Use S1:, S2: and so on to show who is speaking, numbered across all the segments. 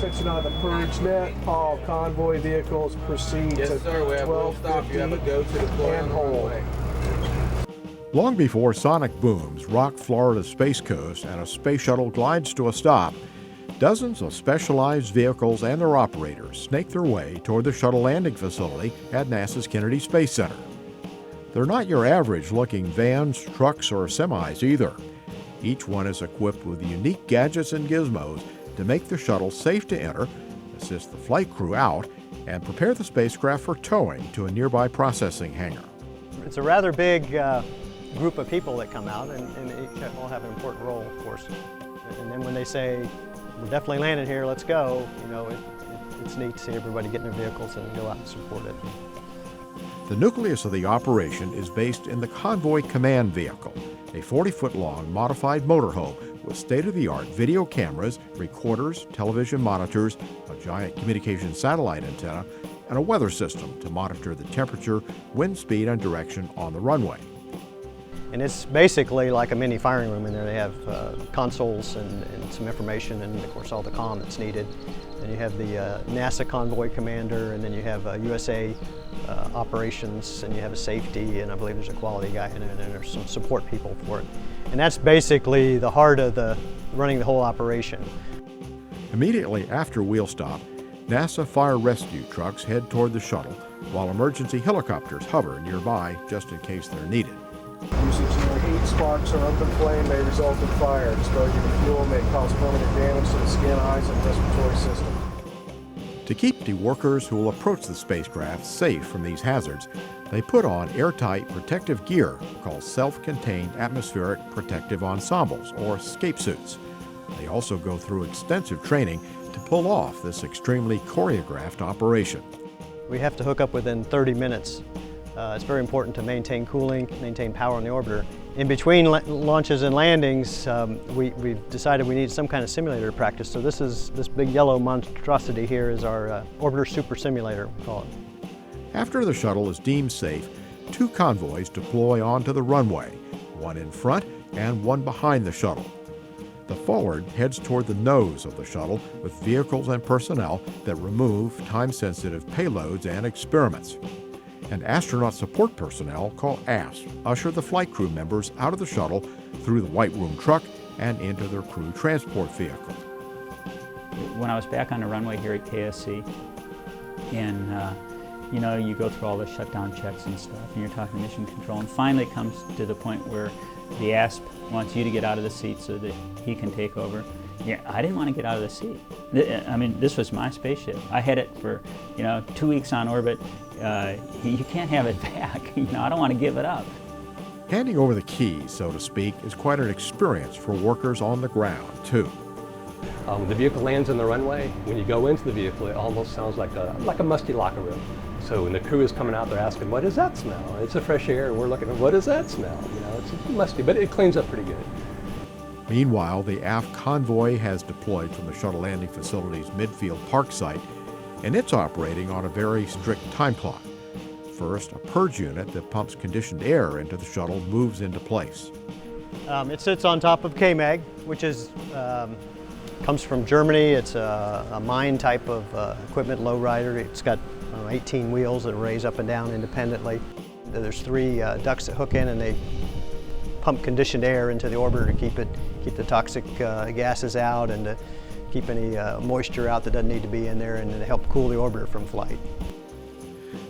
S1: attention on the Parrish net. All convoy vehicles proceed to 1250 and hold.
S2: Long before sonic booms rock Florida's Space Coast and a space shuttle glides to a stop, dozens of specialized vehicles and their operators snake their way toward the shuttle landing facility at NASA's Kennedy Space Center. They're not your average-looking vans, trucks, or semis either. Each one is equipped with unique gadgets and gizmos to make the shuttle safe to enter, assist the flight crew out, and prepare the spacecraft for towing to a nearby processing hangar.
S3: It's a rather big group of people that come out, and each all have an important role, of course. And then when they say, we're definitely landing here, let's go, you know, it's neat to see everybody get in their vehicles and go out and support it.
S2: The nucleus of the operation is based in the Convoy command vehicle, a 40-foot-long modified motorhome with state-of-the-art video cameras, recorders, television monitors, a giant communication satellite antenna, and a weather system to monitor the temperature, wind speed, and direction on the runway.
S3: And it's basically like a mini firing room in there. They have consoles and some information, and of course all the comm that's needed. And you have the NASA Convoy commander, and then you have USA operations, and you have a safety, and I believe there's a quality guy in it, and there's some support people for it. And that's basically the heart of running the whole operation.
S2: Immediately after wheel stop, NASA fire rescue trucks head toward the shuttle, while emergency helicopters hover nearby just in case they're needed.
S1: Usage near heat, sparks, or open flame may result in fire. Exposure to fuel may cause permanent damage to the skin, eyes, and respiratory system.
S2: To keep the workers who will approach the spacecraft safe from these hazards, they put on airtight protective gear called self-contained atmospheric protective ensembles, or escape suits. They also go through extensive training to pull off this extremely choreographed operation.
S3: We have to hook up within 30 minutes. It's very important to maintain cooling, maintain power on the orbiter. In between launches and landings, we've decided we need some kind of simulator to practice. So this big yellow monstrosity here is our orbiter super simulator, we call it.
S2: After the shuttle is deemed safe, two convoys deploy onto the runway, one in front and one behind the shuttle. The forward heads toward the nose of the shuttle with vehicles and personnel that remove time-sensitive payloads and experiments. And astronaut support personnel, called ASP, usher the flight crew members out of the shuttle through the White Room truck and into their crew transport vehicle.
S4: When I was back on the runway here at KSC, and you know, you go through all the shutdown checks and stuff, and you're talking mission control, and finally it comes to the point where the ASP wants you to get out of the seat so that he can take over. Yeah, I didn't want to get out of the seat. I mean, this was my spaceship. I had it for, 2 weeks on orbit. You can't have it back. I don't want to give it up.
S2: Handing over the keys, so to speak, is quite an experience for workers on the ground, too.
S5: When the vehicle lands on the runway, when you go into the vehicle, it almost sounds like a musty locker room. So when the crew is coming out, they're asking, what does that smell? It's a fresh air, and we're looking at, what does that smell? It's musty, but it cleans up pretty good.
S2: Meanwhile, the aft convoy has deployed from the shuttle landing facility's midfield park site, and it's operating on a very strict time clock. First, a purge unit that pumps conditioned air into the shuttle moves into place.
S3: It sits on top of KMAG, which comes from Germany. It's a mine type of equipment, lowrider. It's got 18 wheels that raise up and down independently. There's 3 ducts that hook in, and they pump conditioned air into the orbiter to keep the toxic gases out and to keep any moisture out that doesn't need to be in there, and to help cool the orbiter from flight.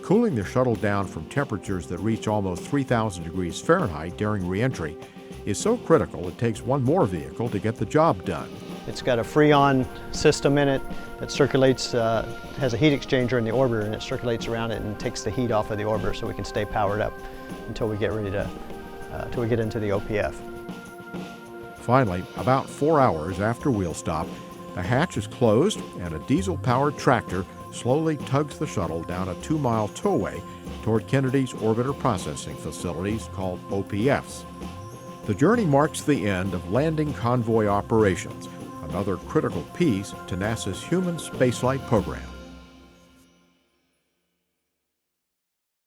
S2: Cooling the shuttle down from temperatures that reach almost 3,000 degrees Fahrenheit during re-entry is so critical it takes one more vehicle to get the job done.
S3: It's got a Freon system in it that circulates, has a heat exchanger in the orbiter, and it circulates around it and takes the heat off of the orbiter so we can stay powered up until we get ready to, until we get into the OPF.
S2: Finally, about 4 hours after wheel stop, the hatch is closed and a diesel-powered tractor slowly tugs the shuttle down a 2-mile towway toward Kennedy's orbiter processing facilities called OPFs. The journey marks the end of landing convoy operations, another critical piece to NASA's human spaceflight program.